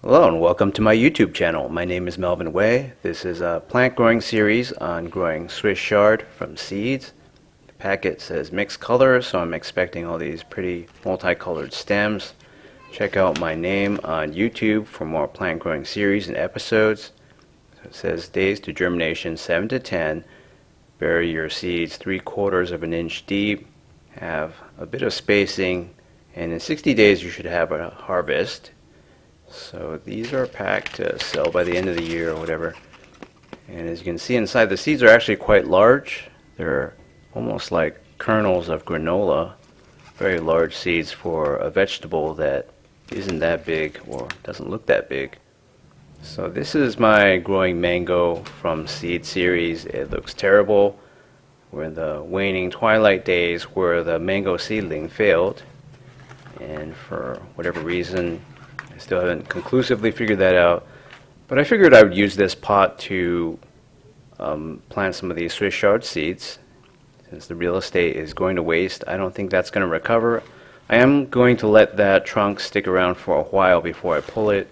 Hello and welcome to my YouTube channel. My name is Melvin Way. This is a plant growing series on growing Swiss chard from seeds. The packet says mixed colors, so I'm expecting all these pretty multicolored stems. Check out my name on YouTube for more plant growing series and episodes. So it says days to germination 7 to 10. Bury your seeds 3/4 of an inch deep. Have a bit of spacing, and in 60 days you should have a harvest. So these are packed to sell by the end of the year or whatever. And as you can see inside, the seeds are actually quite large. They're almost like kernels of granola. Very large seeds for a vegetable that isn't that big or doesn't look that big. So this is my growing mango from seed series. It looks terrible. We're in the waning twilight days where the mango seedling failed. And for whatever reason, I still haven't conclusively figured that out, but I figured I would use this pot to plant some of these Swiss chard seeds. Since the real estate is going to waste, I don't think that's going to recover. I am going to let that trunk stick around for a while before I pull it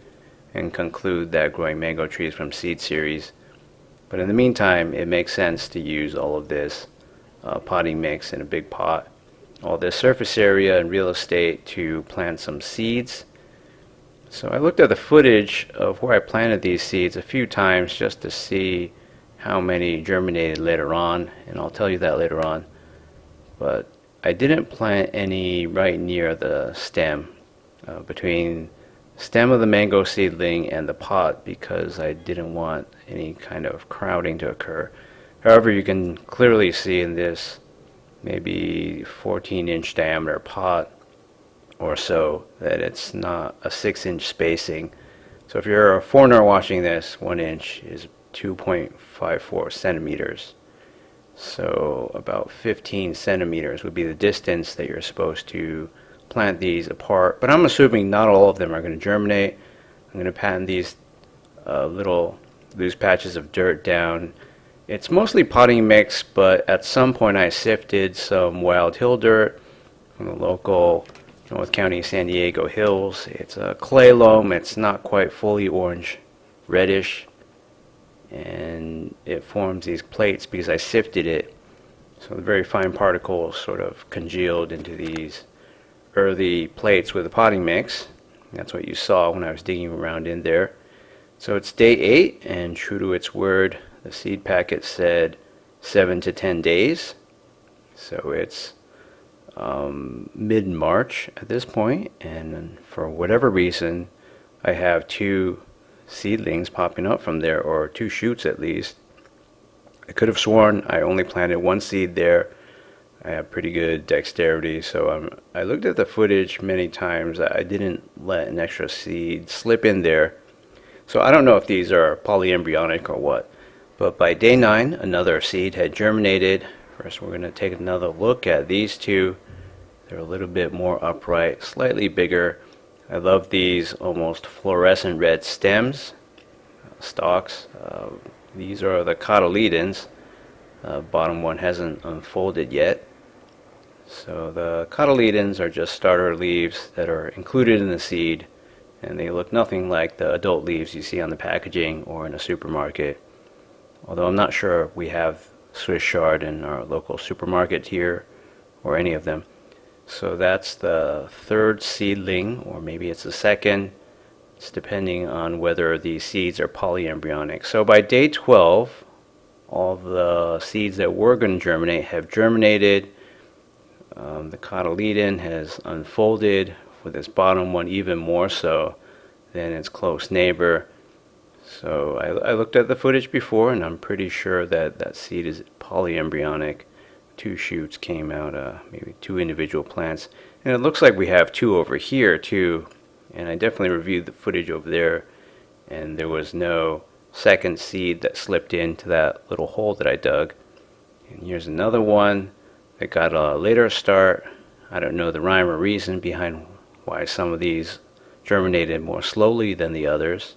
and conclude that growing mango trees from seed series. But in the meantime, it makes sense to use all of this potting mix in a big pot, all this surface area and real estate to plant some seeds. So I looked at the footage of where I planted these seeds a few times just to see how many germinated later on, and I'll tell you that later on. But I didn't plant any right near the stem, between the stem of the mango seedling and the pot, because I didn't want any kind of crowding to occur. However, you can clearly see in this maybe 14-inch diameter pot or so that it's not a 6-inch spacing. So if you're a foreigner watching this, 1 inch is 2.54 centimeters. So about 15 centimeters would be the distance that you're supposed to plant these apart. But I'm assuming not all of them are going to germinate. I'm going to pat these little loose patches of dirt down. It's mostly potting mix, but at some point I sifted some wild hill dirt from the local North County San Diego hills. It's a clay loam. It's not quite fully orange, reddish, and it forms these plates because I sifted it. So the very fine particles sort of congealed into these earthy plates with the potting mix. That's what you saw when I was digging around in there. So it's day 8, and true to its word, the seed packet said 7 to 10 days. So it's mid-March at this point, and for whatever reason I have 2 seedlings popping up from there, or 2 shoots at least. I could have sworn I only planted 1 seed there. I have pretty good dexterity, so I looked at the footage many times. I didn't let an extra seed slip in there, so I don't know if these are polyembryonic or what. But by day 9, another seed had germinated. First, we're going to take another look at these 2. They're a little bit more upright, slightly bigger. I love these almost fluorescent red stems, stalks. These are the Cotyledons. Bottom one hasn't unfolded yet. So the Cotyledons are just starter leaves that are included in the seed, and they look nothing like the adult leaves you see on the packaging or in a supermarket. Although I'm not sure we have Swiss chard in our local supermarket here, or any of them. So that's the 3rd seedling, or maybe it's the 2nd. It's depending on whether the seeds are polyembryonic. So by day 12, all the seeds that were going to germinate have germinated. The cotyledon has unfolded, with its bottom one even more so than its close neighbor. So I looked at the footage before, and I'm pretty sure that that seed is polyembryonic. 2 shoots came out, maybe 2 individual plants. And it looks like we have 2 over here too. And I definitely reviewed the footage over there, and there was no 2nd seed that slipped into that little hole that I dug. And here's another one that got a later start. I don't know the rhyme or reason behind why some of these germinated more slowly than the others.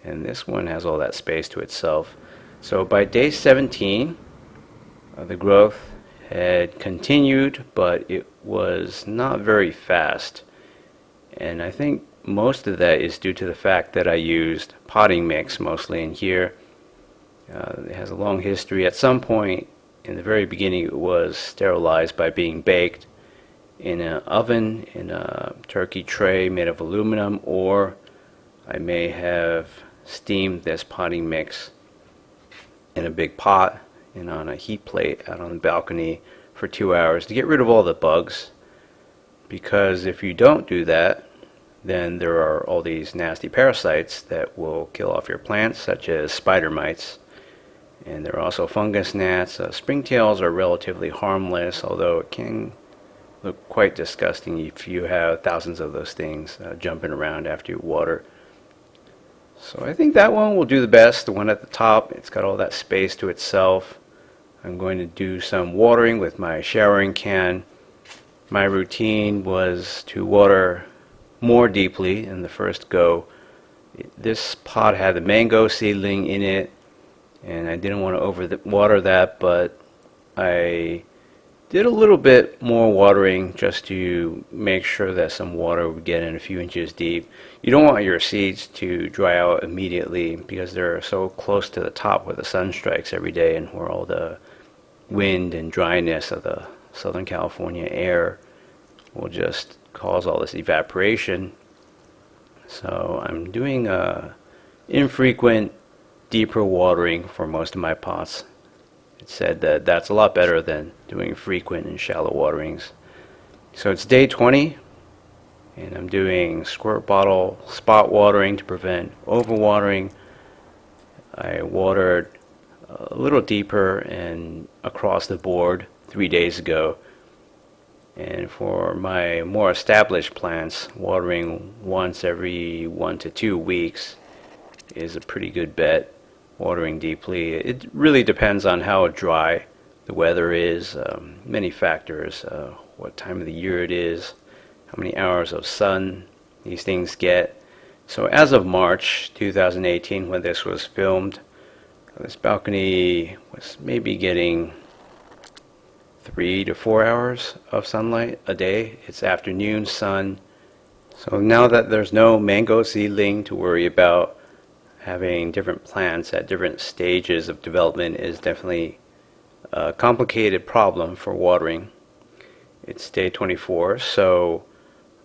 And this one has all that space to itself. So by day 17, the growth had continued, but it was not very fast. And I think most of that is due to the fact that I used potting mix mostly in here. It has a long history. At some point in the very beginning, it was sterilized by being baked in an oven in a turkey tray made of aluminum, or I may have steamed this potting mix in a big pot and on a heat plate out on the balcony for 2 hours to get rid of all the bugs. Because if you don't do that, then there are all these nasty parasites that will kill off your plants, such as spider mites. And there are also fungus gnats. Springtails are relatively harmless, although it can look quite disgusting if you have thousands of those things jumping around after you water. So I think that one will do the best. The one at the top, it's got all that space to itself. I'm going to do some watering with my showering can. My routine was to water more deeply in the first go. This pot had a mango seedling in it, and I didn't want to overwater that, but I did a little bit more watering just to make sure that some water would get in a few inches deep. You don't want your seeds to dry out immediately because they're so close to the top where the sun strikes every day and where all the wind and dryness of the Southern California air will just cause all this evaporation. So I'm doing infrequent, deeper watering for most of my pots. It said that that's a lot better than doing frequent and shallow waterings. So it's day 20, and I'm doing squirt bottle spot watering to prevent overwatering. I watered a little deeper and across the board 3 days ago. And for my more established plants, watering once every 1 to 2 weeks is a pretty good bet. Watering deeply, it really depends on how dry the weather is, many factors, what time of the year it is, how many hours of sun these things get. So as of March 2018, when this was filmed, this balcony was maybe getting 3 to 4 hours of sunlight a day. It's afternoon sun. So now that there's no mango seedling to worry about, having different plants at different stages of development is definitely a complicated problem for watering. It's day 24, so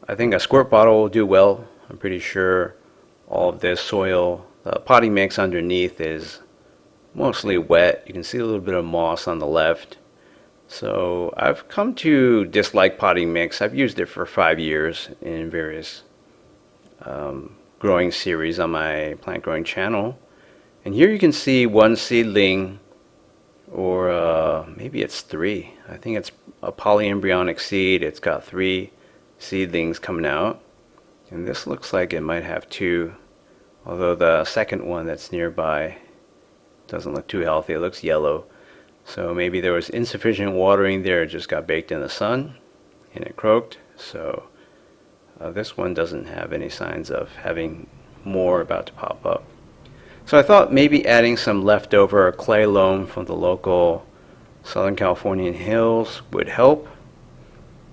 I think a squirt bottle will do well. I'm pretty sure all of this soil, the potting mix underneath is mostly wet. You can see a little bit of moss on the left. So I've come to dislike potting mix. I've used it for 5 years in various growing series on my plant growing channel, and here you can see one seedling, or maybe it's 3. I think it's a polyembryonic seed. It's got 3 seedlings coming out, and this looks like it might have 2, although the second one that's nearby doesn't look too healthy. It looks yellow, so maybe there was insufficient watering there. It just got baked in the sun and it croaked. So this one doesn't have any signs of having more about to pop up. So I thought maybe adding some leftover clay loam from the local Southern Californian hills would help.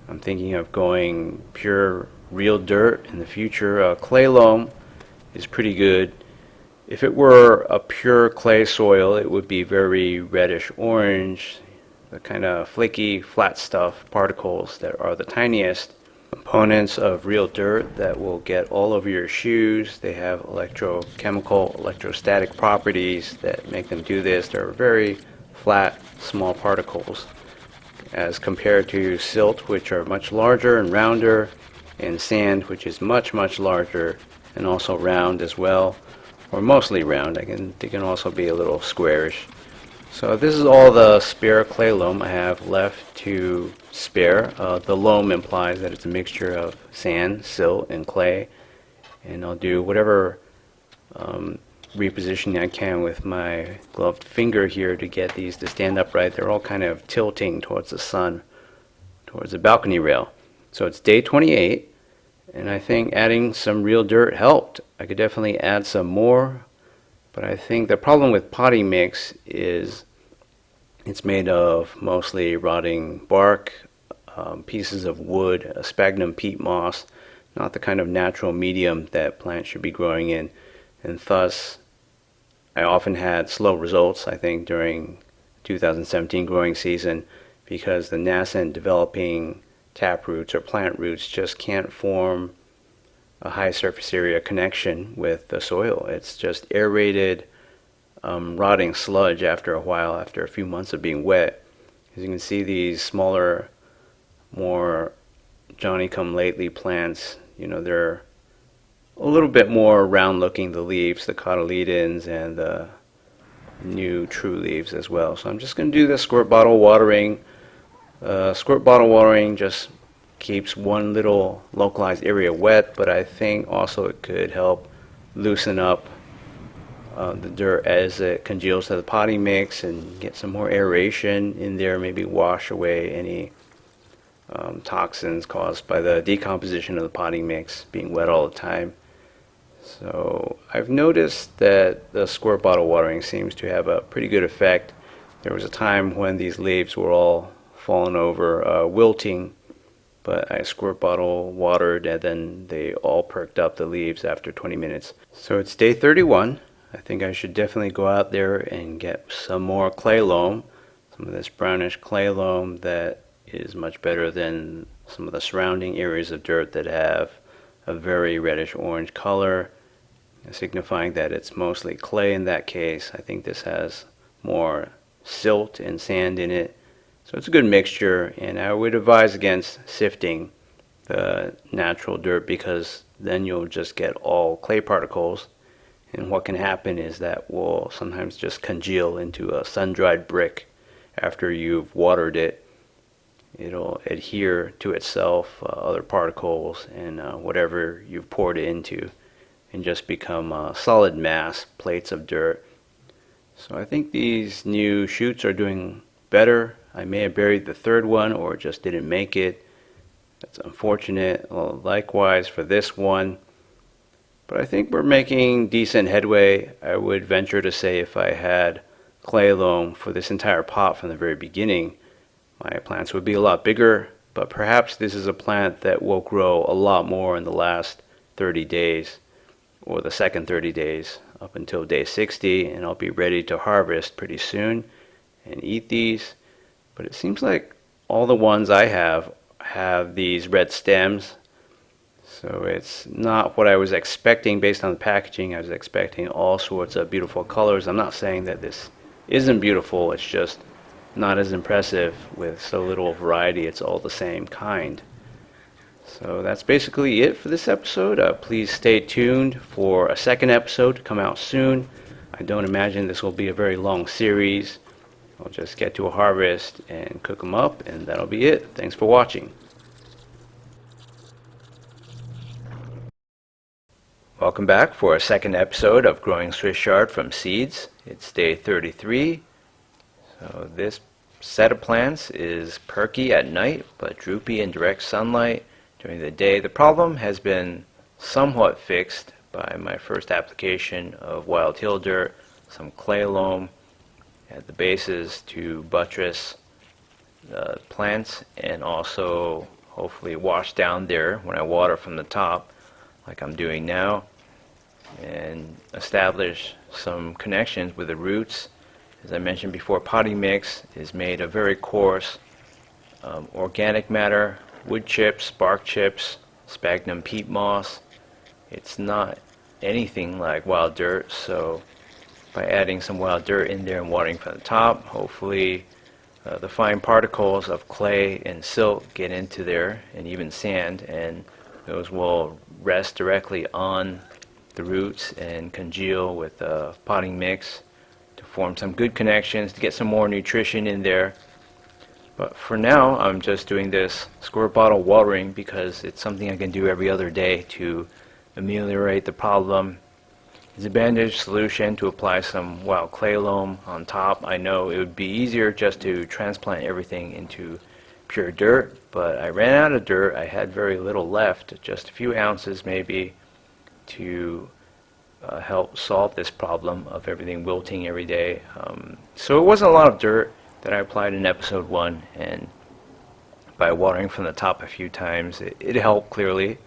I'm thinking of going pure real dirt in the future. Clay loam is pretty good. If it were a pure clay soil, it would be very reddish orange, the kind of flaky flat stuff particles that are the tiniest components of real dirt that will get all over your shoes. They have electrochemical, electrostatic properties that make them do this. They're very flat, small particles as compared to silt, which are much larger and rounder, and sand, which is much, much larger and also round as well, or mostly round. They can also be a little squarish. So this is all the spare clay loam I have left to spare. The loam implies that it's a mixture of sand, silt, and clay, and I'll do whatever repositioning I can with my gloved finger here to get these to stand upright. They're all kind of tilting towards the sun, towards the balcony rail. So it's day 28, and I think adding some real dirt helped. I could definitely add some more, but I think the problem with potting mix is it's made of mostly rotting bark, pieces of wood, sphagnum peat moss, not the kind of natural medium that plants should be growing in, and thus I often had slow results, I think, during 2017 growing season because the nascent developing tap roots or plant roots just can't form a high surface area connection with the soil. It's just aerated, rotting sludge after a while, after a few months of being wet. As you can see, these smaller, more Johnny-come-lately plants, they're a little bit more round looking, the leaves, the Cotyledons and the new true leaves as well. So I'm just going to do the squirt bottle watering. Squirt bottle watering just keeps one little localized area wet, but I think also it could help loosen up the dirt as it congeals to the potting mix and get some more aeration in there, maybe wash away any toxins caused by the decomposition of the potting mix being wet all the time. So I've noticed that the squirt bottle watering seems to have a pretty good effect. There was a time when these leaves were all fallen over, wilting, but I squirt bottle watered and then they all perked up, the leaves, after 20 minutes. So it's day 31. I think I should definitely go out there and get some more clay loam, some of this brownish clay loam that is much better than some of the surrounding areas of dirt that have a very reddish orange color, signifying that it's mostly clay in that case. I think this has more silt and sand in it. So it's a good mixture, and I would advise against sifting the natural dirt because then you'll just get all clay particles, and what can happen is that will sometimes just congeal into a sun-dried brick after you've watered it. It'll adhere to itself, other particles, and whatever you've poured it into, and just become solid mass plates of dirt. So I think these new shoots are doing better. I may have buried the third one or just didn't make it. That's unfortunate. Well, likewise for this one. But I think we're making decent headway. I would venture to say if I had clay loam for this entire pot from the very beginning, my plants would be a lot bigger. But perhaps this is a plant that will grow a lot more in the last 30 days or the second 30 days up until day 60, and I'll be ready to harvest pretty soon and eat these. But it seems like all the ones I have these red stems, so it's not what I was expecting based on the packaging. I was expecting all sorts of beautiful colors. I'm not saying that this isn't beautiful, it's just not as impressive with so little variety. It's all the same kind. So that's basically it for this episode. Please stay tuned for a second episode to come out soon. I don't imagine this will be a very long series. I'll just get to a harvest and cook them up, and that'll be it. Thanks for watching. Welcome back for a second episode of Growing Swiss Chard from seeds. It's day 33. So this set of plants is perky at night, but droopy in direct sunlight during the day. The problem has been somewhat fixed by my first application of wild hill dirt, some clay loam at the bases to buttress the plants, and also hopefully wash down there when I water from the top like I'm doing now, and establish some connections with the roots. As I mentioned before, potting mix is made of very coarse organic matter, wood chips, bark chips, sphagnum peat moss. It's not anything like wild dirt, so by adding some wild dirt in there and watering from the top, hopefully the fine particles of clay and silt get into there, and even sand, and those will rest directly on the roots and congeal with the potting mix to form some good connections to get some more nutrition in there. But for now, I'm just doing this squirt bottle watering because it's something I can do every other day to ameliorate the problem. It's a bandage solution to apply some wild clay loam on top. I know it would be easier just to transplant everything into pure dirt, but I ran out of dirt. I had very little left, just a few ounces maybe, to help solve this problem of everything wilting every day. So it wasn't a lot of dirt that I applied in episode 1, and by watering from the top a few times, it helped clearly.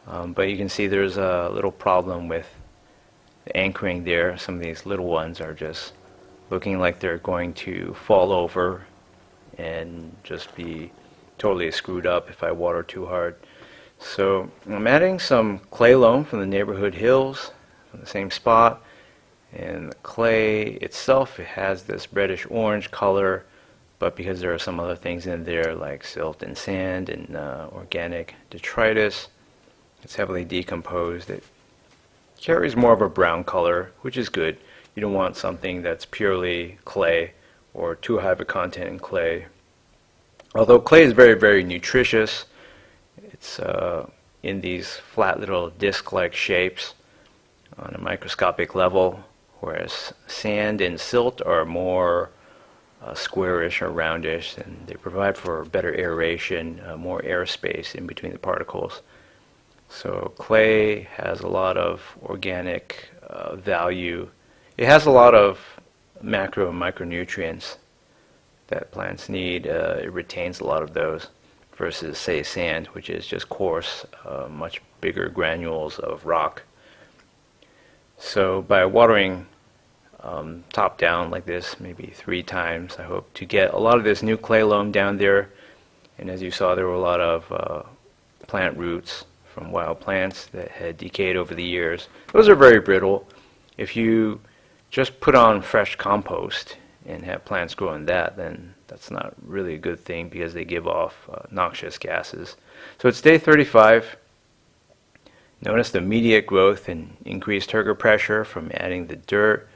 But you can see there's a little problem with the anchoring there. Some of these little ones are just looking like they're going to fall over and just be totally screwed up if I water too hard. So I'm adding some clay loam from the neighborhood hills from the same spot, and the clay itself, it has this reddish orange color, but because there are some other things in there like silt and sand and organic detritus, it's heavily decomposed. It carries more of a brown color, which is good. You don't want something that's purely clay or too high of a content in clay. Although clay is very, very nutritious, it's in these flat little disc-like shapes on a microscopic level, whereas sand and silt are more squarish or roundish, and they provide for better aeration, more airspace in between the particles. So clay has a lot of organic value. It has a lot of macro and micronutrients that plants need. It retains a lot of those versus, say, sand, which is just coarse, much bigger granules of rock. So by watering top down like this, maybe 3 times, I hope to get a lot of this new clay loam down there. And as you saw, there were a lot of plant roots from wild plants that had decayed over the years. Those are very brittle. If you just put on fresh compost and have plants grow in that, then that's not really a good thing because they give off noxious gases. So it's day 35. Notice the immediate growth and increased turgor pressure from adding the dirt,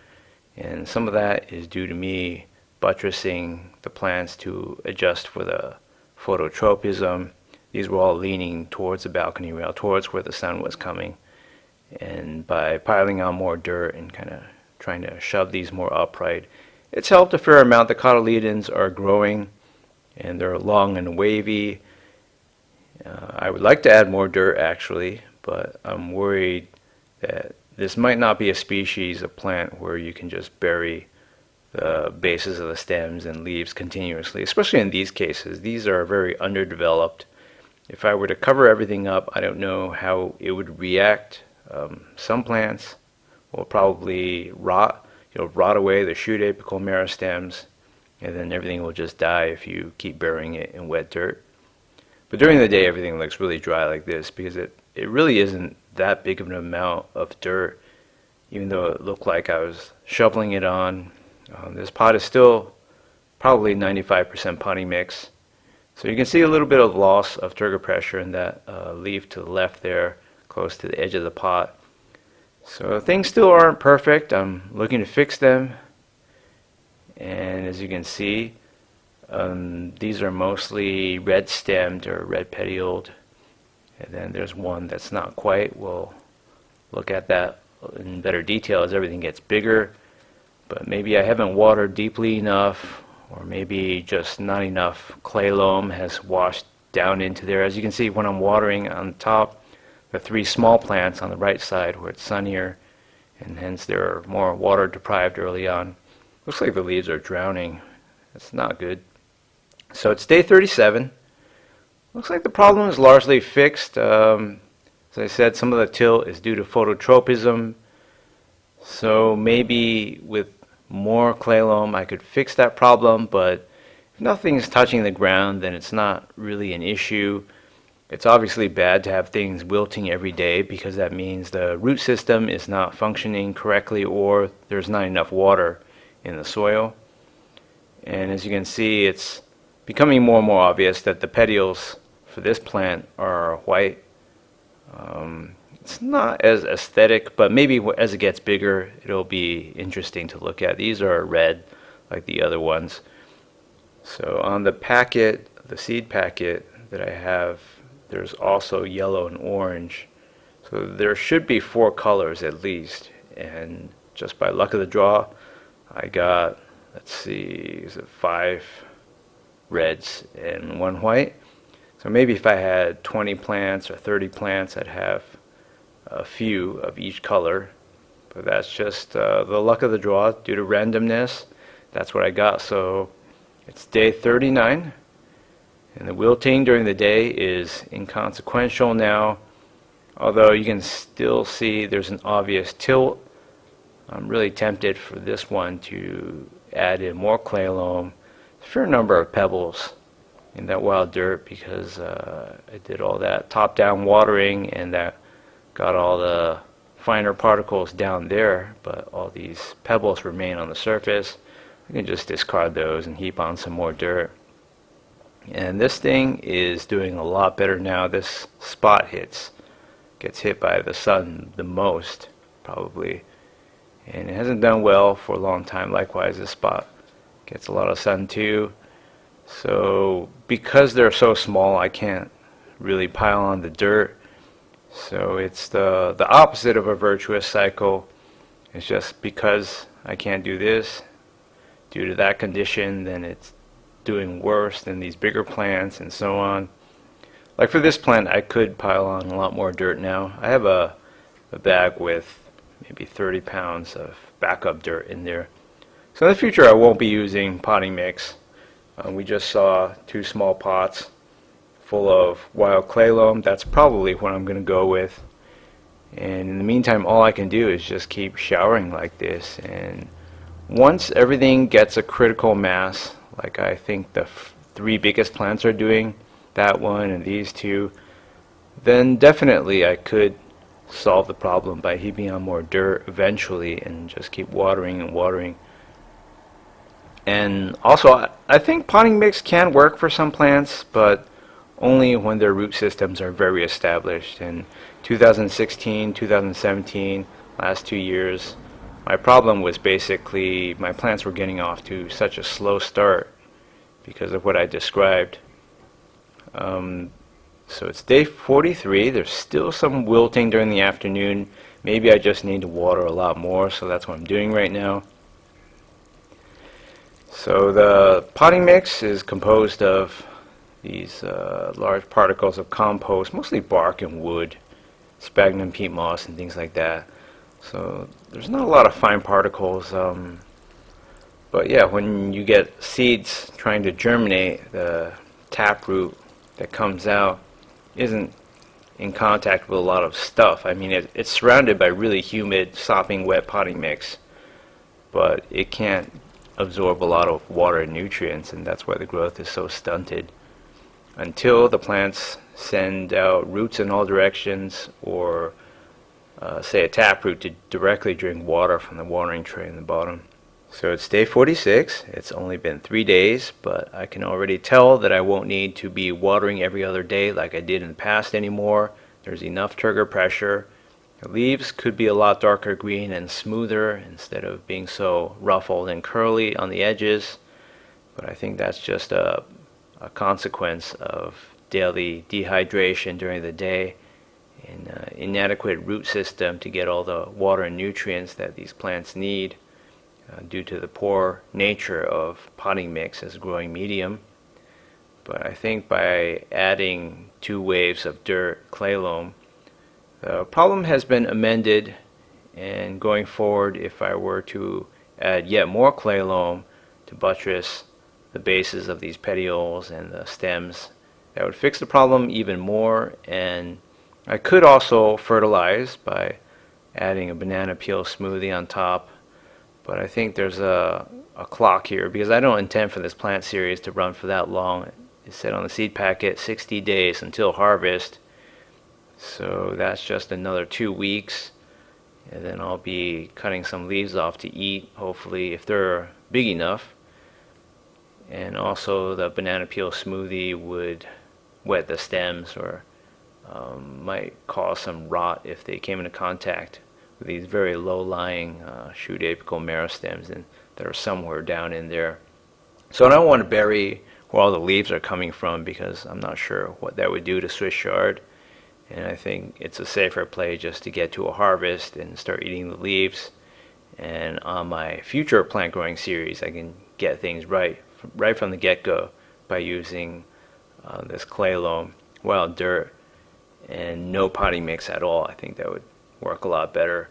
and some of that is due to me buttressing the plants to adjust for the phototropism. These were all leaning towards the balcony rail, towards where the sun was coming, and by piling on more dirt and kind of trying to shove these more upright, it's helped a fair amount. The Cotyledons are growing and they're long and wavy. I would like to add more dirt actually, but I'm worried that this might not be a species of plant where you can just bury the bases of the stems and leaves continuously, especially in these cases. These are very underdeveloped. If I were to cover everything up, I don't know how it would react. Some plants will probably rot. You'll rot away the shoot apical meristems, and then everything will just die if you keep burying it in wet dirt. But during the day, everything looks really dry like this because it really isn't that big of an amount of dirt, even though it looked like I was shoveling it on. This pot is still probably 95% potting mix. So you can see a little bit of loss of turgor pressure in that leaf to the left there, close to the edge of the pot. So things still aren't perfect. I'm looking to fix them. And as you can see, these are mostly red stemmed or red petioled. And then there's one that's not quite. We'll look at that in better detail as everything gets bigger. But maybe I haven't watered deeply enough, or maybe just not enough clay loam has washed down into there. As you can see, when I'm watering on top, the 3 small plants on the right side where it's sunnier, and hence they're more water deprived early on. Looks like the leaves are drowning. That's not good. So it's day 37. Looks like the problem is largely fixed. As I said, some of the tilt is due to phototropism. So maybe with more clay loam I could fix that problem, but if nothing's touching the ground, then it's not really an issue. It's obviously bad to have things wilting every day because that means the root system is not functioning correctly or there's not enough water in the soil. And as you can see, it's becoming more and more obvious that the petioles for this plant are white. It's not as aesthetic, but maybe as it gets bigger, it'll be interesting to look at. These are red like the other ones. So on the packet, the seed packet that I have, there's also yellow and orange. So there should be 4 colors at least. And just by luck of the draw, I got, let's see, is it 5 reds and 1 white? So maybe if I had 20 plants or 30 plants, I'd have a few of each color. But that's just the luck of the draw due to randomness. That's what I got. So it's day 39. And the wilting during the day is inconsequential now. Although you can still see there's an obvious tilt. I'm really tempted for this one to add in more clay loam, a fair number of pebbles in that wild dirt, because I did all that top-down watering and that got all the finer particles down there, but all these pebbles remain on the surface. I can just discard those and heap on some more dirt. And this thing is doing a lot better now. This spot gets hit by the sun the most, probably. And it hasn't done well for a long time. Likewise, this spot gets a lot of sun too. So because they're so small, I can't really pile on the dirt. So it's the opposite of a virtuous cycle. It's just because I can't do this due to that condition, then it's doing worse than these bigger plants and so on. Like for this plant, I could pile on a lot more dirt now. I have a bag with maybe 30 pounds of backup dirt in there. So in the future, I won't be using potting mix. We just saw 2 small pots full of wild clay loam. That's probably what I'm going to go with. And in the meantime, all I can do is just keep showering like this. And once everything gets a critical mass, like I think the 3 biggest plants are doing, that one and these 2, then definitely I could solve the problem by heaping on more dirt eventually and just keep watering and watering. And also, I think potting mix can work for some plants, but only when their root systems are very established. In 2016, 2017, last 2 years, my problem was basically my plants were getting off to such a slow start because of what I described. So it's day 43. There's still some wilting during the afternoon. Maybe I just need to water a lot more, so that's what I'm doing right now. So the potting mix is composed of these large particles of compost, mostly bark and wood, sphagnum peat moss and things like that. So there's not a lot of fine particles, but yeah, when you get seeds trying to germinate, the taproot that comes out isn't in contact with a lot of stuff. I mean, it's surrounded by really humid, sopping wet potting mix, but it can't absorb a lot of water and nutrients, and that's why the growth is so stunted. Until the plants send out roots in all directions, or say a taproot to directly drink water from the watering tray in the bottom. So it's day 46. It's only been 3 days, but I can already tell that I won't need to be watering every other day like I did in the past anymore. There's enough turgor pressure. The leaves could be a lot darker green and smoother instead of being so ruffled and curly on the edges, but I think that's just a consequence of daily dehydration during the day and inadequate root system to get all the water and nutrients that these plants need due to the poor nature of potting mix as a growing medium. But I think by adding 2 waves of dirt, clay loam, the problem has been amended, and going forward, if I were to add yet more clay loam to buttress the bases of these petioles and the stems, that would fix the problem even more. And I could also fertilize by adding a banana peel smoothie on top, but I think there's a clock here because I don't intend for this plant series to run for that long. It said on the seed packet 60 days until harvest. So that's just another 2 weeks, and then I'll be cutting some leaves off to eat, hopefully, if they're big enough. And also the banana peel smoothie would wet the stems, or might cause some rot if they came into contact with these very low-lying shoot apical meristems that are somewhere down in there. So I don't want to bury where all the leaves are coming from because I'm not sure what that would do to Swiss chard. And I think it's a safer play just to get to a harvest and start eating the leaves. And on my future plant growing series, I can get things right from the get-go by using this clay loam, wild dirt, and no potting mix at all. I think that would work a lot better.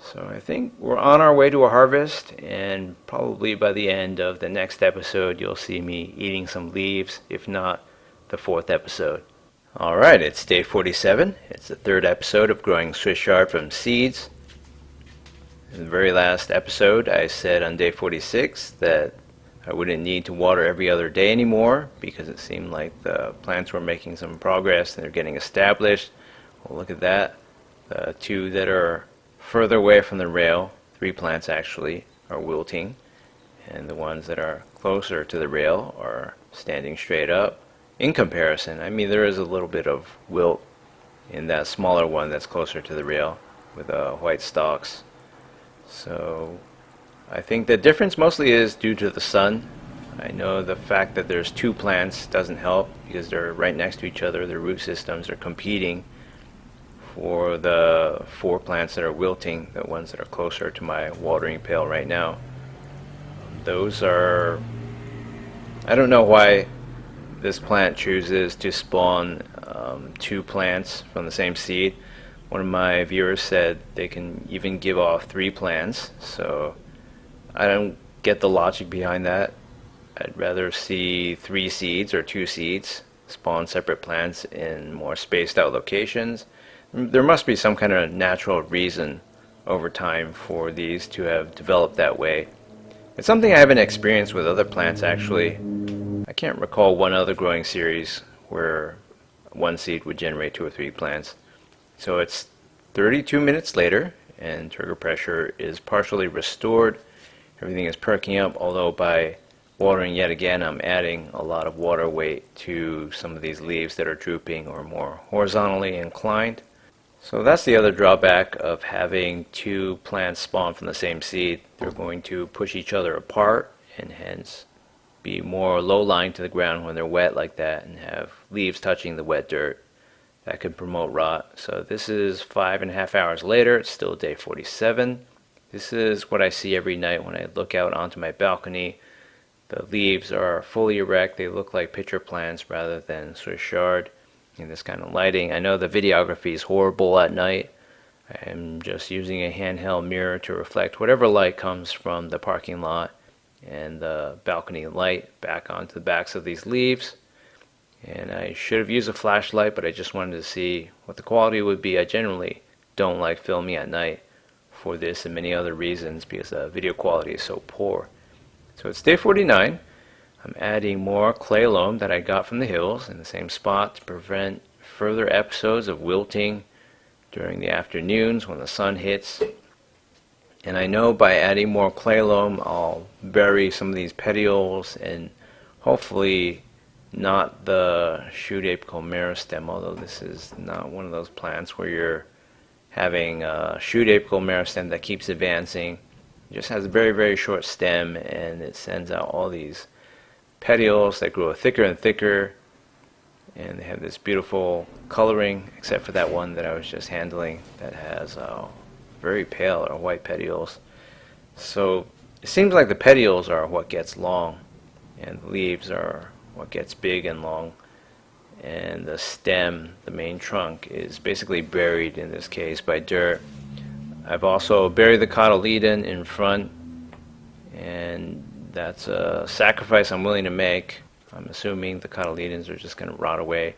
So I think we're on our way to a harvest, and probably by the end of the next episode, you'll see me eating some leaves, if not the 4th episode. Alright, it's day 47. It's the third episode of Growing Swiss Chard from seeds. In the very last episode, I said on day 46 that I wouldn't need to water every other day anymore because it seemed like the plants were making some progress and they're getting established. Well, look at that. The two that are further away from the rail, 3 plants actually, are wilting, and the ones that are closer to the rail are standing straight up. In comparison, I mean, there is a little bit of wilt in that smaller one that's closer to the rail with white stalks. So I think the difference mostly is due to the sun. I know the fact that there's 2 plants doesn't help because they're right next to each other. Their root systems are competing for the 4 plants that are wilting, the ones that are closer to my watering pail right now. Those are, I don't know why this plant chooses to spawn 2 plants from the same seed. One of my viewers said they can even give off 3 plants, so I don't get the logic behind that. I'd rather see 3 seeds or 2 seeds spawn separate plants in more spaced out locations. There must be some kind of natural reason over time for these to have developed that way. It's something I haven't experienced with other plants actually. I can't recall one other growing series where 1 seed would generate 2 or 3 plants. So it's 32 minutes later and turgor pressure is partially restored. Everything is perking up, although by watering yet again I'm adding a lot of water weight to some of these leaves that are drooping or more horizontally inclined. So that's the other drawback of having 2 plants spawn from the same seed. They're going to push each other apart and hence be more low-lying to the ground when they're wet like that and have leaves touching the wet dirt. That could promote rot. So this is 5.5 hours later. It's still day 47. This is what I see every night when I look out onto my balcony. The leaves are fully erect. They look like pitcher plants rather than Swiss chard in this kind of lighting. I know the videography is horrible at night. I'm just using a handheld mirror to reflect whatever light comes from the parking lot and the balcony light back onto the backs of these leaves. And I should have used a flashlight, but I just wanted to see what the quality would be. I generally don't like filming at night for this and many other reasons because the video quality is so poor. So it's day 49. I'm adding more clay loam that I got from the hills in the same spot to prevent further episodes of wilting during the afternoons when the sun hits. And I know by adding more clay loam I'll bury some of these petioles and hopefully not the shoot apical meristem, although this is not one of those plants where you're having a shoot apical meristem that keeps advancing. It just has a very, very short stem and it sends out all these petioles that grow thicker and thicker, and they have this beautiful coloring, except for that one that I was just handling that has very pale or white petioles. So it seems like the petioles are what gets long and the leaves are what gets big and long, and the stem, the main trunk, is basically buried in this case by dirt. I've also buried the cotyledon in front, and that's a sacrifice I'm willing to make. I'm assuming the cotyledons are just going to rot away.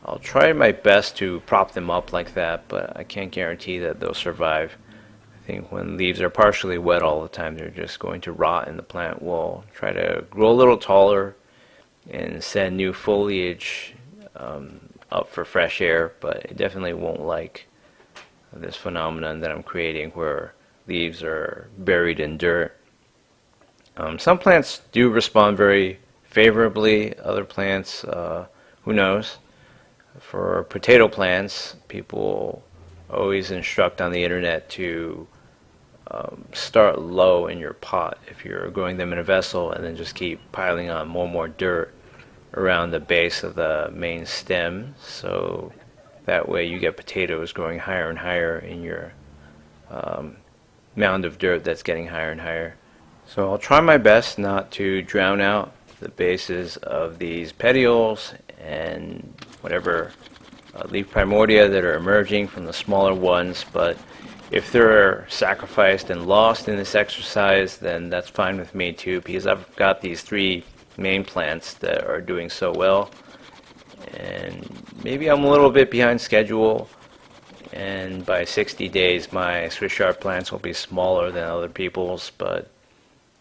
I'll try my best to prop them up like that, but I can't guarantee that they'll survive. I think when leaves are partially wet all the time, they're just going to rot, and the plant will try to grow a little taller and send new foliage up for fresh air, but it definitely won't like this phenomenon that I'm creating where leaves are buried in dirt. Some plants do respond very favorably, other plants, who knows. For potato plants, people always instruct on the internet to start low in your pot if you're growing them in a vessel, and then just keep piling on more and more dirt around the base of the main stem, so that way you get potatoes growing higher and higher in your mound of dirt that's getting higher and higher. So I'll try my best not to drown out the bases of these petioles and whatever leaf primordia that are emerging from the smaller ones, but if they're sacrificed and lost in this exercise, then that's fine with me too, because I've got these 3 main plants that are doing so well. and maybe I'm a little bit behind schedule, and by 60 days my Swiss chard plants will be smaller than other people's, but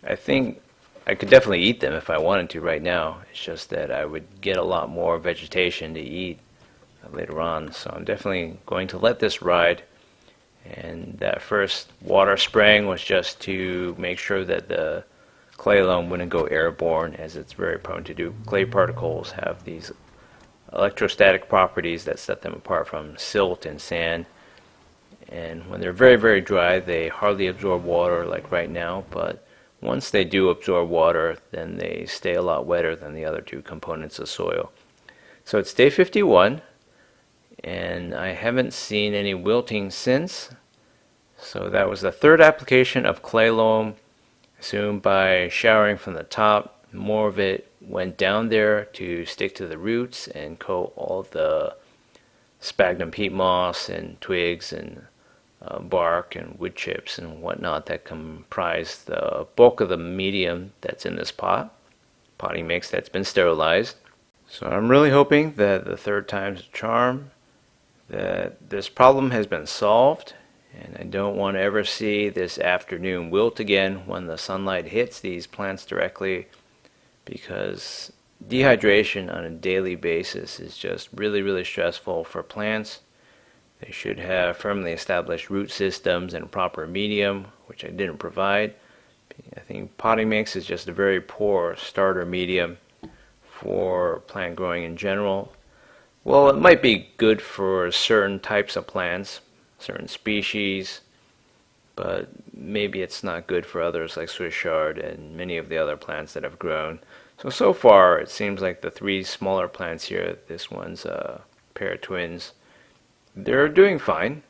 I think I could definitely eat them if I wanted to right now. It's just that I would get a lot more vegetation to eat later on, so I'm definitely going to let this ride. And that first water spraying was just to make sure that the clay loam wouldn't go airborne, as it's very prone to do. Clay particles have these electrostatic properties that set them apart from silt and sand, and when they're very, very dry, they hardly absorb water like right now, but once they do absorb water, then they stay a lot wetter than the other two components of soil. So it's day 51, and I haven't seen any wilting since. So that was the third application of clay loam. I assume by showering from the top, more of it went down there to stick to the roots and coat all the sphagnum peat moss and twigs and bark and wood chips and whatnot that comprise the bulk of the medium that's in this potting mix that's been sterilized. So I'm really hoping that the third time's a charm, that this problem has been solved, and I don't want to ever see this afternoon wilt again when the sunlight hits these plants directly, because dehydration on a daily basis is just really, really stressful for plants. They should have firmly established root systems and proper medium, which I didn't provide. I think potting mix is just a very poor starter medium for plant growing in general. Well, it might be good for certain types of plants, certain species, but maybe it's not good for others like Swiss chard and many of the other plants that have grown. So far it seems like the three smaller plants here, this one's a pair of twins, they're doing fine,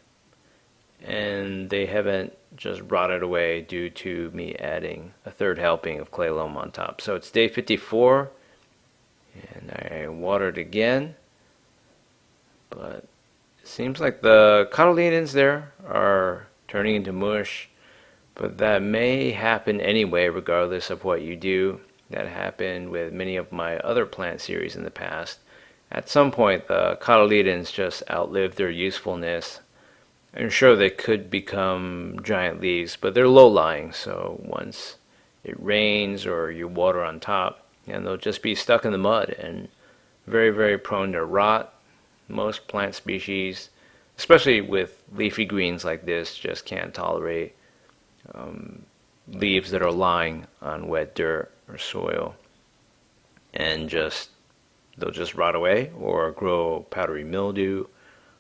and they haven't just rotted away due to me adding a third helping of clay loam on top. So it's day 54, and I watered again, but it seems like the Cotyledons there are turning into mush, but that may happen anyway regardless of what you do. That happened with many of my other plant series in the past. At some point the Cotyledons just outlived their usefulness. I'm sure they could become giant leaves, but they're low-lying, so once it rains or you water on top, and they'll just be stuck in the mud and very, very prone to rot. Most plant species, especially with leafy greens like this, just can't tolerate leaves that are lying on wet dirt or soil, and they'll just rot away or grow powdery mildew,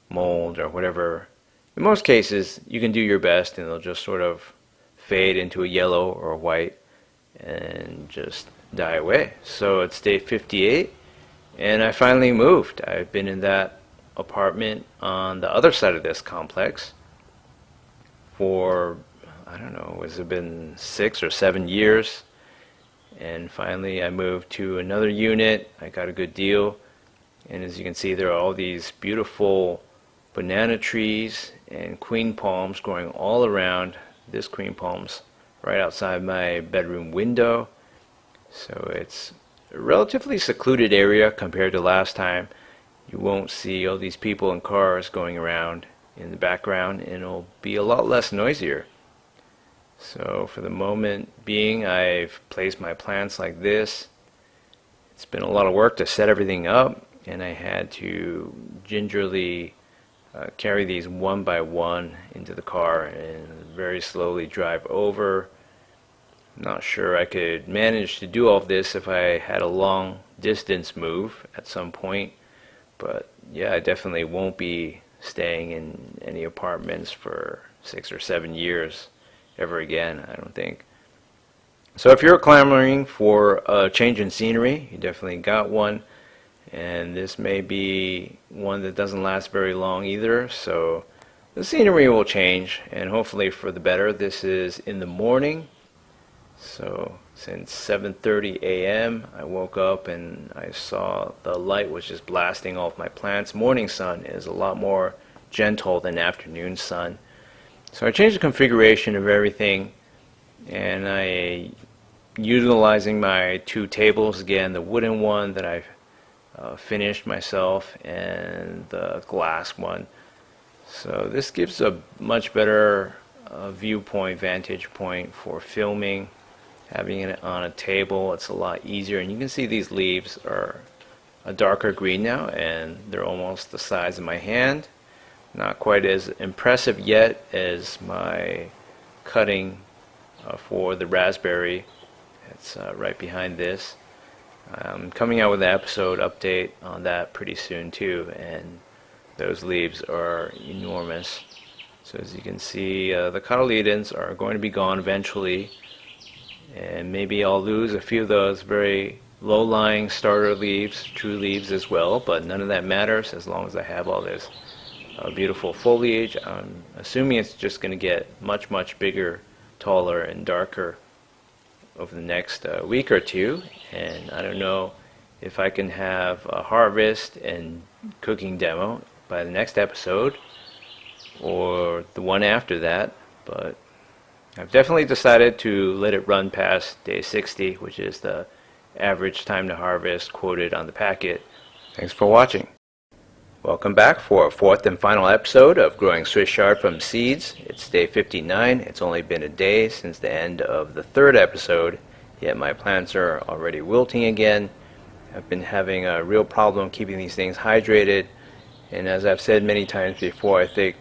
mold, or whatever. In most cases, you can do your best and they'll just sort of fade into a yellow or a white and just die away. So it's day 58, and I finally moved. I've been in that apartment on the other side of this complex for, I don't know, has it been 6 or 7 years? And finally I moved to another unit. I got a good deal, and as you can see, there are all these beautiful banana trees and queen palms growing all around. This queen palm's right outside my bedroom window, so it's a relatively secluded area compared to last time. You won't see all these people and cars going around in the background, and it'll be a lot less noisier. So for the moment being, I've placed my plants like this. It's been a lot of work to set everything up, and I had to gingerly carry these one by one into the car and very slowly drive over. I'm not sure I could manage to do all of this if I had a long distance move at some point, but yeah, I definitely won't be staying in any apartments for 6 or 7 years ever again, I don't think. So if you're clamoring for a change in scenery, you definitely got one, and this may be one that doesn't last very long either, so the scenery will change, and hopefully for the better. This is in the morning, so since 7:30 a.m. I woke up and I saw the light was just blasting off my plants. Morning sun is a lot more gentle than afternoon sun. So I changed the configuration of everything, and I utilizing my 2 tables again, the wooden one that I've finished myself, and the glass one. So this gives a much better vantage point for filming. Having it on a table, it's a lot easier, and you can see these leaves are a darker green now, and they're almost the size of my hand. Not quite as impressive yet as my cutting for the raspberry. It's right behind this. I'm coming out with an episode update on that pretty soon too, and those leaves are enormous. So as you can see, the Cotyledons are going to be gone eventually, and maybe I'll lose a few of those very low-lying starter leaves, true leaves as well, but none of that matters as long as I have all this beautiful foliage. I'm assuming it's just going to get much bigger, taller, and darker over the next week or two, and I don't know if I can have a harvest and cooking demo by the next episode or the one after that, but I've definitely decided to let it run past day 60, which is the average time to harvest quoted on the packet. Thanks for watching. Welcome back for a fourth and final episode of Growing Swiss Chard from Seeds. It's day 59. It's only been a day since the end of the third episode, yet my plants are already wilting again. I've been having a real problem keeping these things hydrated, and as I've said many times before, I think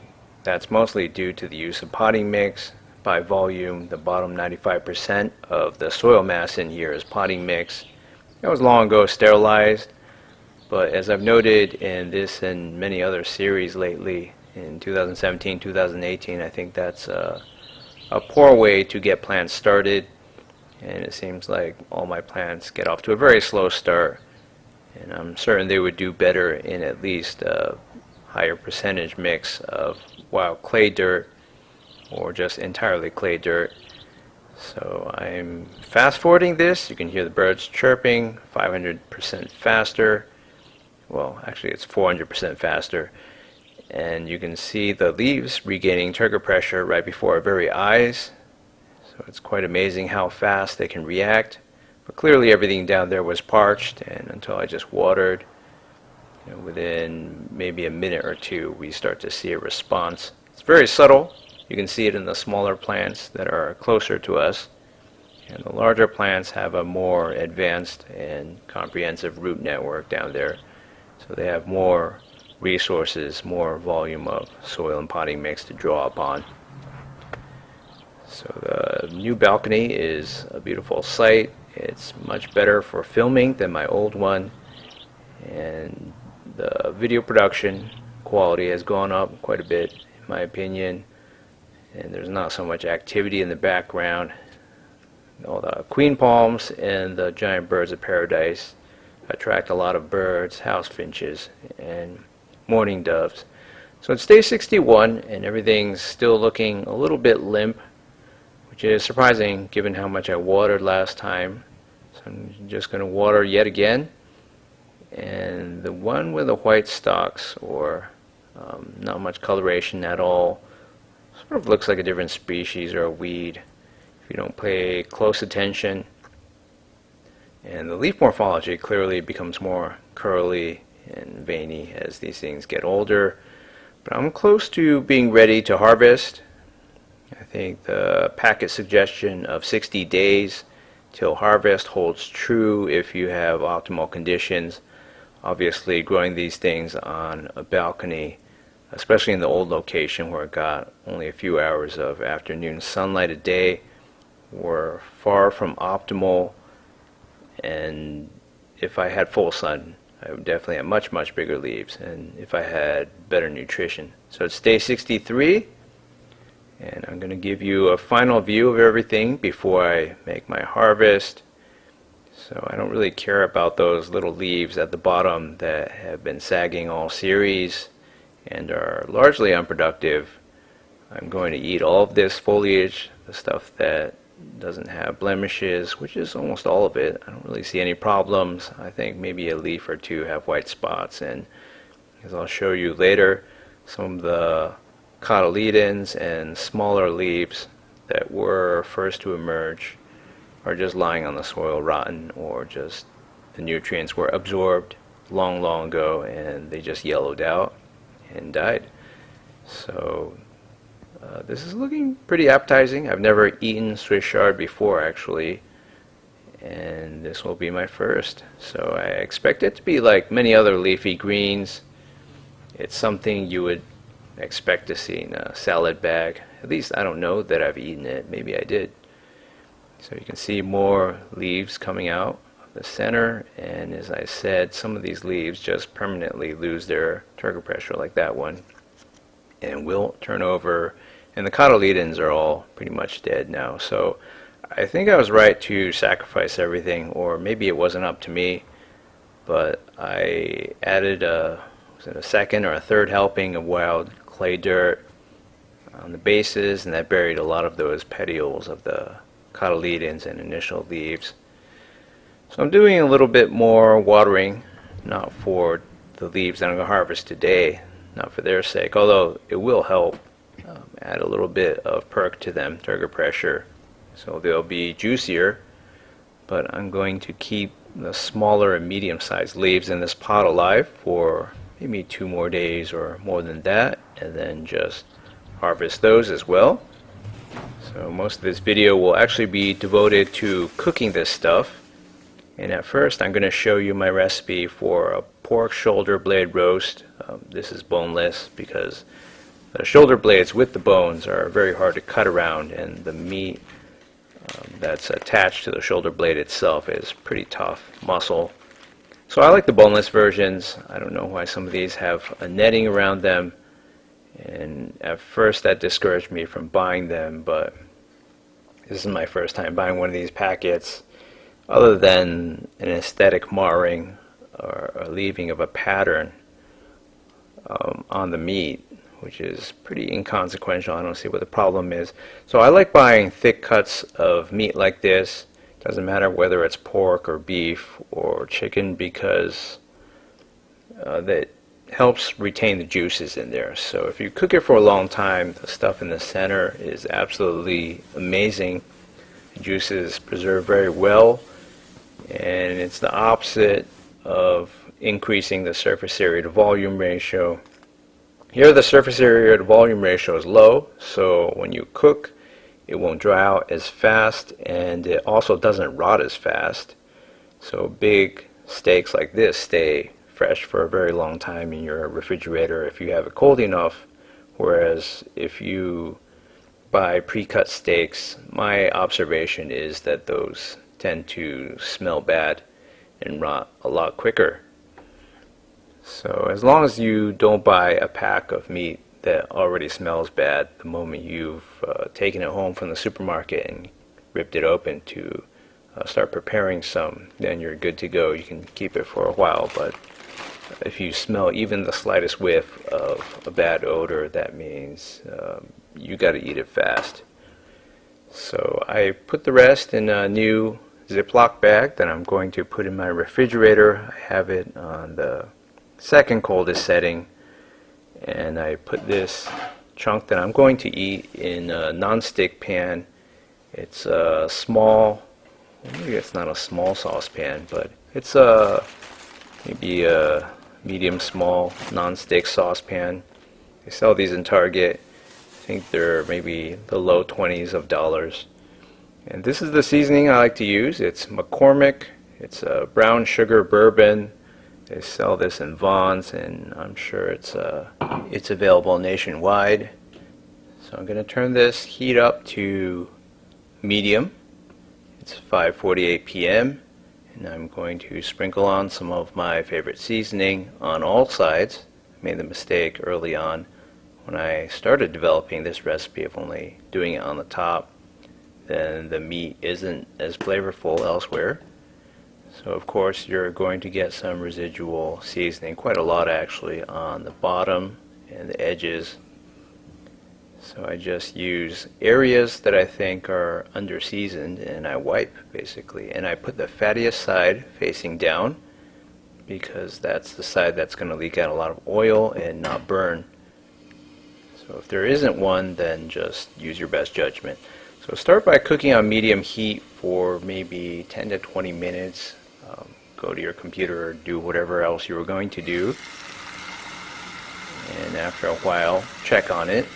that's mostly due to the use of potting mix. By volume, the bottom 95% of the soil mass in here is potting mix. That was long ago sterilized, but as I've noted in this and many other series lately, in 2017, 2018, I think that's a poor way to get plants started, and it seems like all my plants get off to a very slow start, and I'm certain they would do better in at least a higher percentage mix of wild clay dirt or just entirely clay dirt. So I'm fast forwarding this. You can hear the birds chirping 500% faster. Well, actually it's 400% faster, and you can see the leaves regaining turgor pressure right before our very eyes. So it's quite amazing how fast they can react, but clearly everything down there was parched, and until I just watered, within maybe a minute or two we start to see a response. It's very subtle. You can see it in the smaller plants that are closer to us, and the larger plants have a more advanced and comprehensive root network down there, so they have more resources, more volume of soil and potting mix to draw upon. So the new balcony is a beautiful sight. It's much better for filming than my old one, and the video production quality has gone up quite a bit in my opinion, and there's not so much activity in the background. All the queen palms and the giant birds of paradise attract a lot of birds, house finches, and mourning doves. So it's day 61, and everything's still looking a little bit limp, which is surprising given how much I watered last time. So I'm just going to water yet again. And the one with the white stalks, or not much coloration at all, sort of looks like a different species or a weed if you don't pay close attention. And the leaf morphology clearly becomes more curly and veiny as these things get older. But I'm close to being ready to harvest. I think the packet suggestion of 60 days till harvest holds true if you have optimal conditions. Obviously, growing these things on a balcony, especially in the old location where it got only a few hours of afternoon sunlight a day, were far from optimal. And if I had full sun, I would definitely have much bigger leaves, and if I had better nutrition. So it's day 63, and I'm going to give you a final view of everything before I make my harvest. So I don't really care about those little leaves at the bottom that have been sagging all series and are largely unproductive. I'm going to eat all of this foliage, the stuff that doesn't have blemishes, which is almost all of it. I don't really see any problems. I think maybe a leaf or two have white spots, and as I'll show you later, some of the Cotyledons and smaller leaves that were first to emerge are just lying on the soil rotten, or just the nutrients were absorbed long ago, and they just yellowed out and died. So this is looking pretty appetizing. I've never eaten Swiss chard before, actually, and this will be my first. So I expect it to be like many other leafy greens. It's something you would expect to see in a salad bag. At least I don't know that I've eaten it. Maybe I did. So you can see more leaves coming out of the center, and as I said, some of these leaves just permanently lose their turgor pressure, like that one, and will turn over, and the Cotyledons are all pretty much dead now. So I think I was right to sacrifice everything, or maybe it wasn't up to me, but I added was it a second or a third helping of wild clay dirt on the bases, and that buried a lot of those petioles of the Cotyledons and initial leaves. So I'm doing a little bit more watering, not for the leaves that I'm going to harvest today, not for their sake, although it will help add a little bit of perk to them, turgor pressure, so they'll be juicier. But I'm going to keep the smaller and medium-sized leaves in this pot alive for maybe 2 more days or more than that, and then just harvest those as well. So most of this video will actually be devoted to cooking this stuff. And at first I'm going to show you my recipe for a pork shoulder blade roast. This is boneless because the shoulder blades with the bones are very hard to cut around, and the meat that's attached to the shoulder blade itself is pretty tough muscle. So I like the boneless versions. I don't know why some of these have a netting around them, and at first that discouraged me from buying them, but this is my first time buying one of these packets. Other than an aesthetic marring or a leaving of a pattern on the meat, which is pretty inconsequential, I don't see what the problem is. So I like buying thick cuts of meat like this. Doesn't matter whether it's pork or beef or chicken, because that helps retain the juices in there. So if you cook it for a long time, the stuff in the center is absolutely amazing. The juices preserve very well, and it's the opposite of increasing the surface area to volume ratio. Here the surface area to volume ratio is low, so when you cook it won't dry out as fast, and it also doesn't rot as fast. So big steaks like this stay fresh for a very long time in your refrigerator if you have it cold enough, whereas if you buy pre-cut steaks, my observation is that those tend to smell bad and rot a lot quicker. So as long as you don't buy a pack of meat that already smells bad the moment you've taken it home from the supermarket and ripped it open to start preparing some, then you're good to go. You can keep it for a while, but if you smell even the slightest whiff of a bad odor, that means you got to eat it fast. So I put the rest in a new Ziploc bag that I'm going to put in my refrigerator. I have it on the second coldest setting, and I put this chunk that I'm going to eat in a non-stick pan. It's a small, maybe it's not a small saucepan, but it's maybe a medium small non-stick saucepan. They sell these in Target. I think they're maybe the low 20s of dollars. And this is the seasoning I like to use. It's McCormick. It's a brown sugar bourbon. They sell this in Vaughn's, and I'm sure it's available nationwide. So I'm going to turn this heat up to medium. It's 5:48 p.m. and I'm going to sprinkle on some of my favorite seasoning on all sides. I made the mistake early on when I started developing this recipe of only doing it on the top. Then the meat isn't as flavorful elsewhere. So of course you're going to get some residual seasoning, quite a lot actually, on the bottom and the edges. So I just use areas that I think are under seasoned and I wipe basically, and I put the fattiest side facing down because that's the side that's going to leak out a lot of oil and not burn. So if there isn't one, then just use your best judgment. So start by cooking on medium heat for maybe 10 to 20 minutes. go to your computer or do whatever else you were going to do. And after a while, check on it.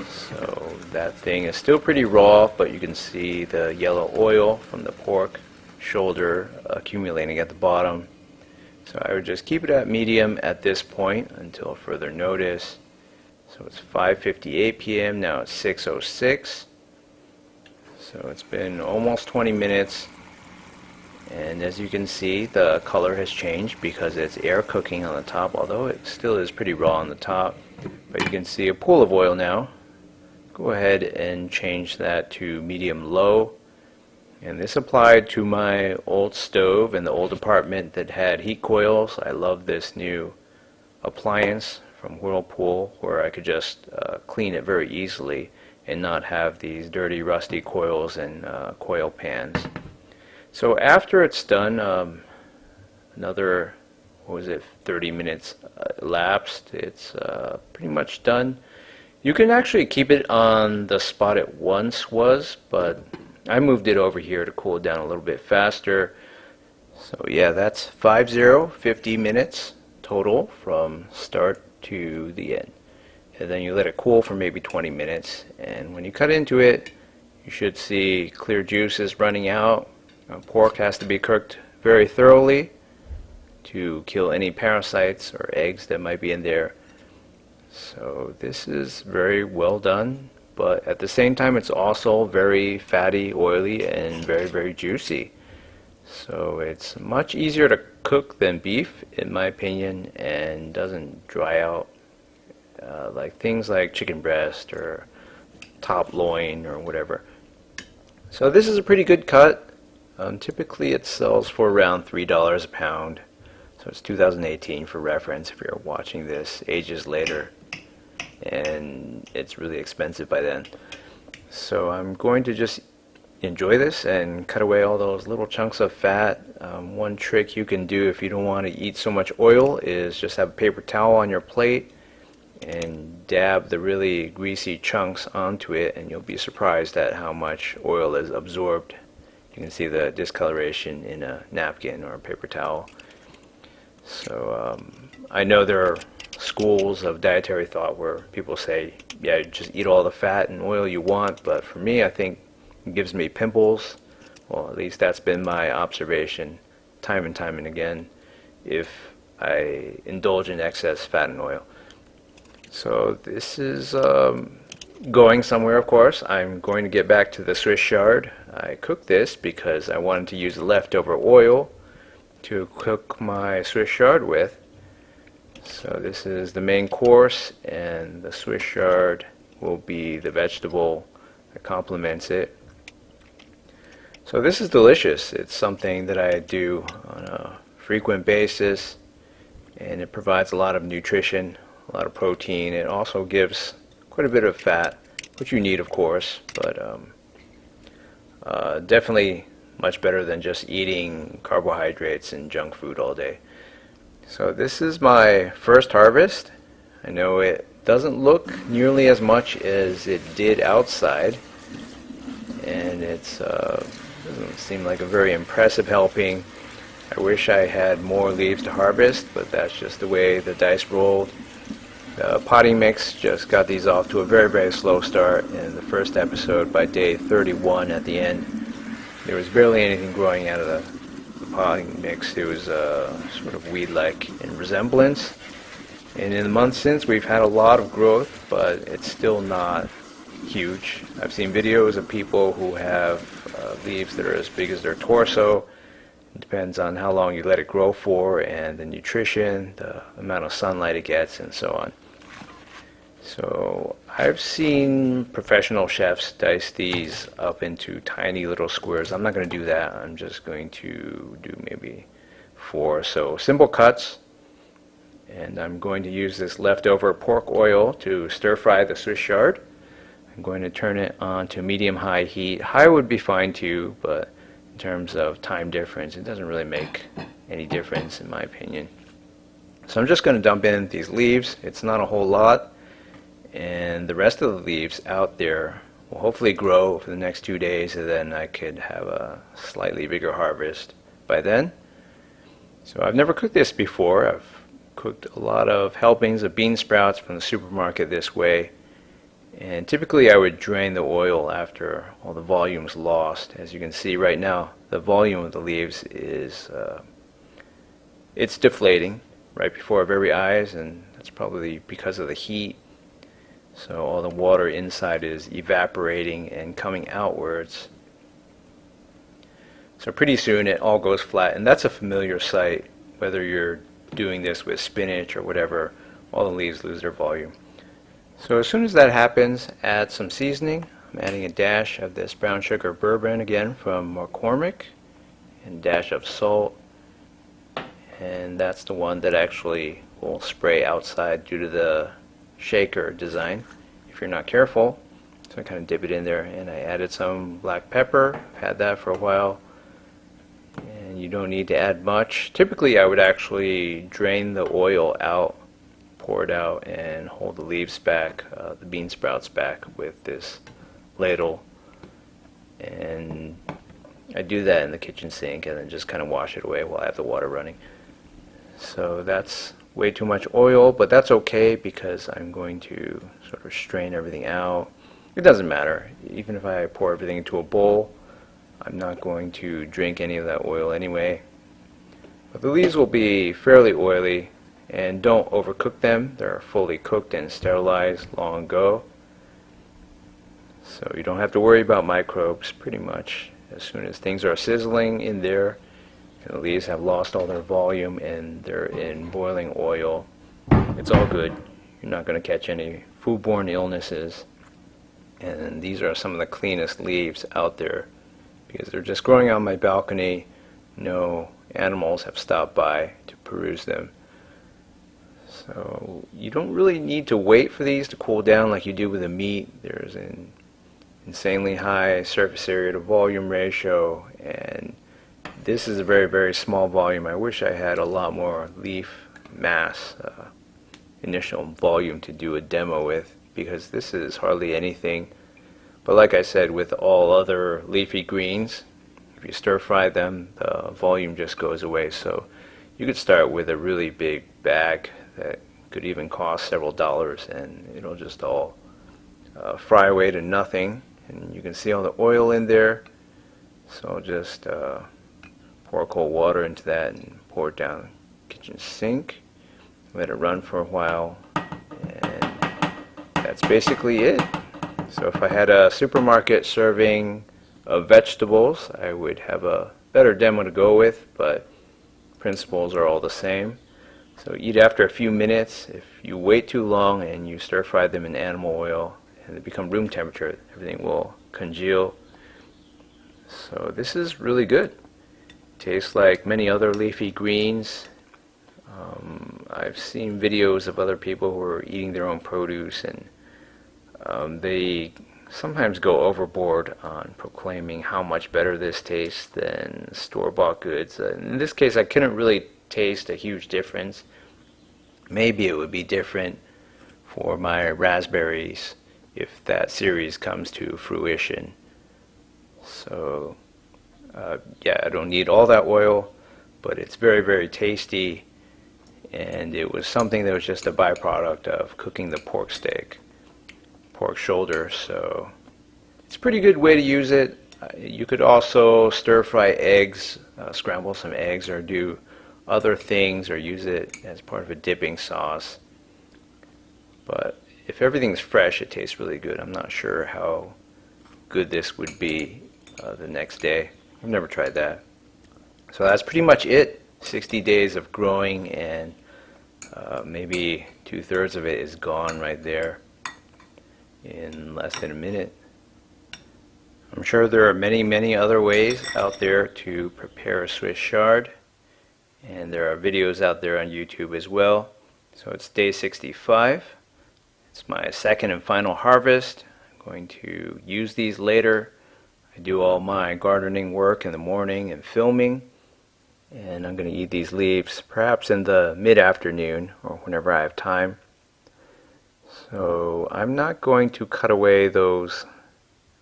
So that thing is still pretty raw, but you can see the yellow oil from the pork shoulder accumulating at the bottom. So I would just keep it at medium at this point until further notice. So it's 5:58 p.m. Now it's 6:06. So it's been almost 20 minutes. And as you can see, the color has changed because it's air cooking on the top, although it still is pretty raw on the top. But you can see a pool of oil now. Go ahead and change that to medium low. And this applied to my old stove in the old apartment that had heat coils. I love this new appliance from Whirlpool where I could just clean it very easily and not have these dirty rusty coils and coil pans. So after it's done, another, 30 minutes elapsed, it's pretty much done. You can actually keep it on the spot it once was, but I moved it over here to cool it down a little bit faster. So yeah, that's 50 minutes total from start to the end. And then you let it cool for maybe 20 minutes, and when you cut into it, you should see clear juices running out. Pork has to be cooked very thoroughly to kill any parasites or eggs that might be in there. So this is very well done, but at the same time it's also very fatty, oily, and very, very juicy. So it's much easier to cook than beef, in my opinion, and doesn't dry out like things like chicken breast or top loin or whatever. So this is a pretty good cut. Typically it sells for around $3 a pound. So it's 2018 for reference if you're watching this ages later. And it's really expensive by then. So I'm going to just enjoy this and cut away all those little chunks of fat. One trick you can do if you don't want to eat so much oil is just have a paper towel on your plate and dab the really greasy chunks onto it, and you'll be surprised at how much oil is absorbed. You can see the discoloration in a napkin or a paper towel. So I know there are schools of dietary thought where people say, yeah, just eat all the fat and oil you want, but for me, I think it gives me pimples. Well, at least that's been my observation time and again if I indulge in excess fat and oil. So this is going somewhere, of course. I'm going to get back to the Swiss chard. I cooked this because I wanted to use the leftover oil to cook my Swiss chard with. So this is the main course, and the Swiss chard will be the vegetable that complements it. So this is delicious. It's something that I do on a frequent basis, and it provides a lot of nutrition, a lot of protein. It also gives quite a bit of fat, which you need, of course, but definitely much better than just eating carbohydrates and junk food all day. So this is my first harvest. I know it doesn't look nearly as much as it did outside, and it's doesn't seem like a very impressive helping. I wish I had more leaves to harvest, but that's just the way the dice rolled. The potting mix just got these off to a very, very slow start. In the first episode, by day 31 at the end, there was barely anything growing out of the potting mix. It was sort of weed-like in resemblance. And in the months since, we've had a lot of growth, but it's still not huge. I've seen videos of people who have leaves that are as big as their torso. It depends on how long you let it grow for, and the nutrition, the amount of sunlight it gets, and so on. So I've seen professional chefs dice these up into tiny little squares. I'm not going to do that. I'm just going to do maybe 4 or so simple cuts. And I'm going to use this leftover pork oil to stir fry the Swiss chard. I'm going to turn it on to medium-high heat. High would be fine too, but in terms of time difference, it doesn't really make any difference in my opinion. So I'm just going to dump in these leaves. It's not a whole lot, and the rest of the leaves out there will hopefully grow for the next 2 days, and then I could have a slightly bigger harvest by then. So I've never cooked this before. I've cooked a lot of helpings of bean sprouts from the supermarket this way. And typically I would drain the oil after all the volume's lost. As you can see right now, the volume of the leaves is it's deflating right before our very eyes, and that's probably because of the heat. So all the water inside is evaporating and coming outwards. So pretty soon it all goes flat, and that's a familiar sight. Whether you're doing this with spinach or whatever, all the leaves lose their volume. So as soon as that happens, add some seasoning. I'm adding a dash of this brown sugar bourbon again from McCormick, and a dash of salt, and that's the one that actually will spray outside due to the shaker design if you're not careful. So I kind of dip it in there, and I added some black pepper. I've had that for a while, and you don't need to add much. Typically I would actually drain the oil out, pour it out, and hold the leaves back, the bean sprouts back with this ladle, and I do that in the kitchen sink and then just kind of wash it away while I have the water running. So that's way too much oil, but that's okay because I'm going to sort of strain everything out. It doesn't matter. Even if I pour everything into a bowl, I'm not going to drink any of that oil anyway. But the leaves will be fairly oily, and don't overcook them. They're fully cooked and sterilized long ago. So you don't have to worry about microbes pretty much. As soon as things are sizzling in there, and the leaves have lost all their volume and they're in boiling oil, it's all good. You're not going to catch any foodborne illnesses. And these are some of the cleanest leaves out there because they're just growing on my balcony. No animals have stopped by to peruse them. So you don't really need to wait for these to cool down like you do with the meat. There's an insanely high surface area to volume ratio, and this is a very, very small volume. I wish I had a lot more leaf mass, initial volume to do a demo with, because this is hardly anything. But like I said, with all other leafy greens, if you stir fry them, the volume just goes away. So you could start with a really big bag that could even cost several dollars, and it'll just all fry away to nothing. And you can see all the oil in there. So I'll just pour cold water into that and pour it down the kitchen sink. Let it run for a while, and that's basically it. So if I had a supermarket serving of vegetables, I would have a better demo to go with, but principles are all the same. So eat after a few minutes. If you wait too long and you stir fry them in animal oil and they become room temperature, everything will congeal. So this is really good. Tastes like many other leafy greens. I've seen videos of other people who are eating their own produce, and they sometimes go overboard on proclaiming how much better this tastes than store-bought goods. In this case, I couldn't really taste a huge difference. Maybe it would be different for my raspberries if that series comes to fruition. So yeah, I don't need all that oil, but it's very, very tasty, and it was something that was just a byproduct of cooking the pork steak, pork shoulder. So it's a pretty good way to use it. You could also stir fry eggs, scramble some eggs, or do other things, or use it as part of a dipping sauce. But if everything's fresh, it tastes really good. I'm not sure how good this would be the next day. I've never tried that. So that's pretty much it. 60 days of growing, and maybe 2/3 of it is gone right there in less than a minute. I'm sure there are many, many other ways out there to prepare a Swiss chard, and there are videos out there on YouTube as well. So it's day 65. It's my second and final harvest. I'm going to use these later. I do all my gardening work in the morning and filming, and I'm going to eat these leaves perhaps in the mid-afternoon or whenever I have time. So I'm not going to cut away those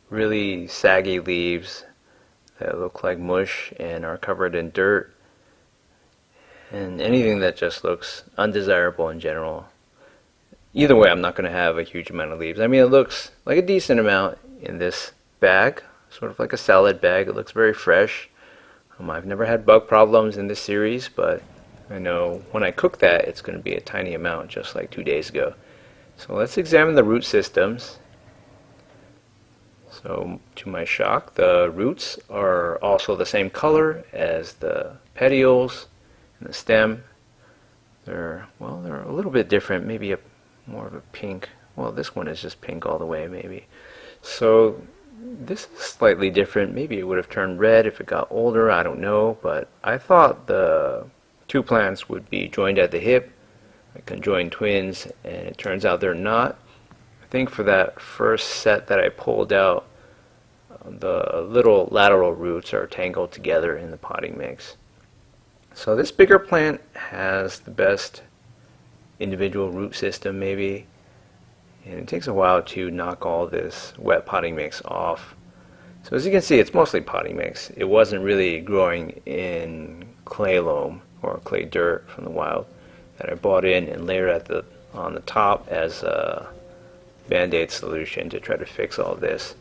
really saggy leaves that look like mush and are covered in dirt. and anything that just looks undesirable in general. Either way, I'm not going to have a huge amount of leaves. I mean, it looks like a decent amount in this bag, sort of like a salad bag. It looks very fresh. I've never had bug problems in this series, but I know when I cook that, it's going to be a tiny amount, just like 2 days ago. So let's examine the root systems. So to my shock, the roots are also the same color as the petioles and the stem. They're a little bit different, maybe more of a pink. Well, this one is just pink all the way, maybe. So this is slightly different. Maybe it would have turned red if it got older, I don't know, but I thought the two plants would be joined at the hip, like conjoined twins, and it turns out they're not. I think for that first set that I pulled out, the little lateral roots are tangled together in the potting mix. So this bigger plant has the best individual root system maybe, and it takes a while to knock all this wet potting mix off. So as you can see, it's mostly potting mix. It wasn't really growing in clay loam or clay dirt from the wild that I bought in and layered on the top as a Band-Aid solution to try to fix all this.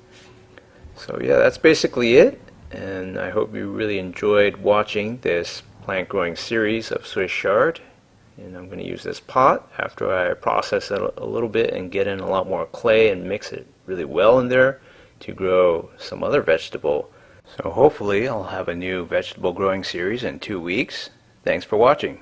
So yeah, that's basically it, and I hope you really enjoyed watching this plant growing series of Swiss chard. And I'm going to use this pot after I process it a little bit and get in a lot more clay and mix it really well in there to grow some other vegetable. So hopefully I'll have a new vegetable growing series in 2 weeks. Thanks for watching.